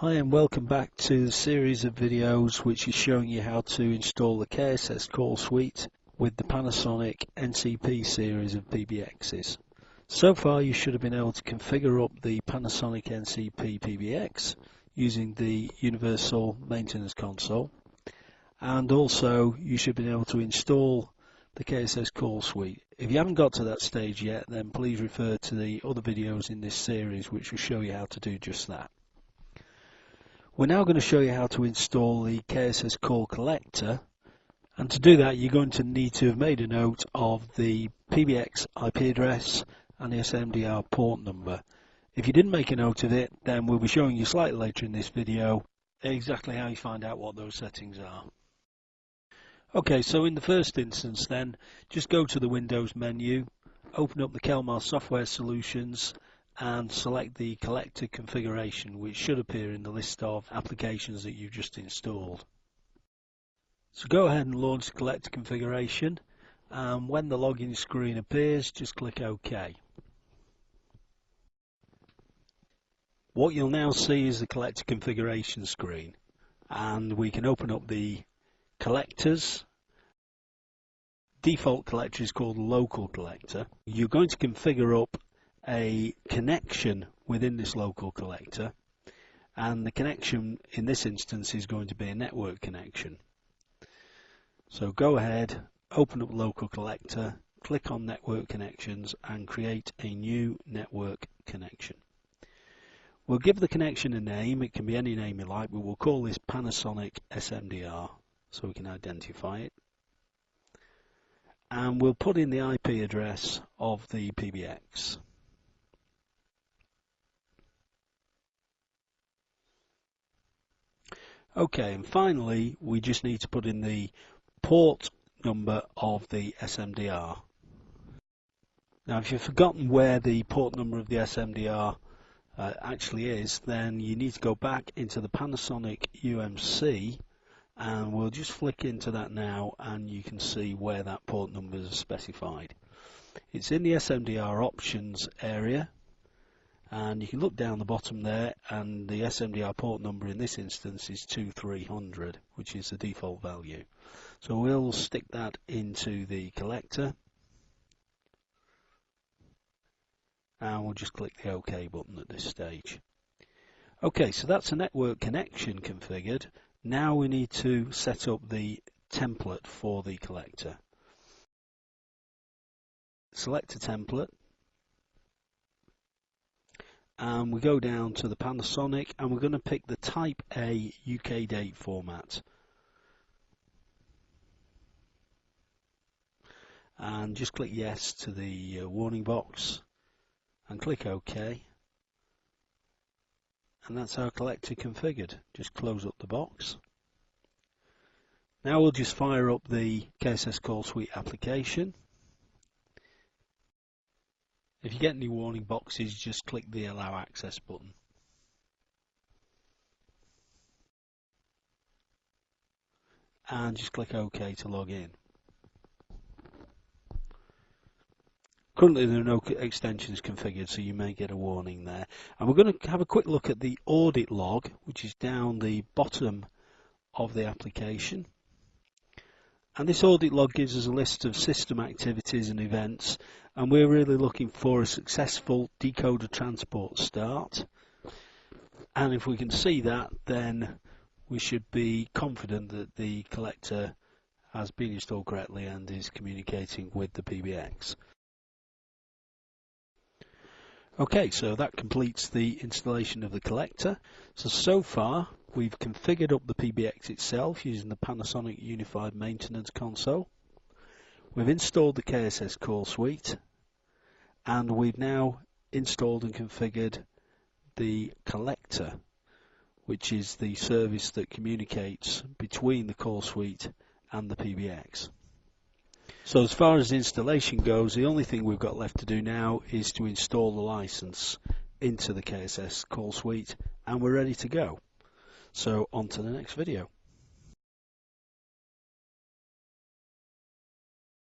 Hi and welcome back to the series of videos which is showing you how to install the KSS call suite with the Panasonic NCP series of PBXs. So far you should have been able to configure up the Panasonic NCP PBX using the Universal Maintenance Console, and also you should have been able to install the KSS call suite. If you haven't got to that stage yet, then please refer to the other videos in this series which will show you how to do just that. We're now going to show you how to install the KSS call collector, and to do that you're going to need to have made a note of the PBX IP address and the SMDR port number. If you didn't make a note of it, then we'll be showing you slightly later in this video exactly how you find out what those settings are. Okay, so in the first instance then, just go to the Windows menu, open up the Kelmar Software Solutions and select the collector configuration, which should appear in the list of applications that you've just installed. So go ahead and launch the collector configuration, and when the login screen appears, just click OK. What you'll now see is the collector configuration screen, and we can open up the collectors. Default collector is called local collector. You're going to configure up a connection within this local collector, and the connection in this instance is going to be a network connection. So go ahead, open up local collector, click on network connections and create a new network connection. We'll give the connection a name. It can be any name you like, but we'll call this Panasonic SMDR so we can identify it, and we'll put in the IP address of the PBX. Okay, and finally we just need to put in the port number of the SMDR. Now if you've forgotten where the port number of the SMDR actually is, then you need to go back into the Panasonic UMC, and we'll just flick into that now and you can see where that port number is specified. It's in the SMDR options area, and you can look down the bottom there, and the SMDR port number in this instance is 2300, which is the default value. So we'll stick that into the collector, and we'll just click the OK button at this stage. Okay, so that's a network connection configured. Now we need to set up the template for the collector. Select a template, and we go down to the Panasonic, and we're going to pick the Type A UK date format, and just click yes to the warning box and click OK, and that's our collector configured. Just close up the box. Now we'll just fire up the KSS Call Suite application. If you get any warning boxes, just click the Allow Access button. And just click OK to log in. Currently there are no extensions configured, so you may get a warning there. And we're going to have a quick look at the audit log, which is down the bottom of the application. And this audit log gives us a list of system activities and events, and we're really looking for a successful decoder transport start. And if we can see that, then we should be confident that the collector has been installed correctly and is communicating with the PBX. Okay, so that completes the installation of the collector. So far we've configured up the PBX itself using the Panasonic Unified Maintenance Console. We've installed the KSS Call Suite, and we've now installed and configured the collector, which is the service that communicates between the call suite and the PBX. So as far as installation goes, the only thing we've got left to do now is to install the license into the KSS Call Suite, and we're ready to go. So on to the next video.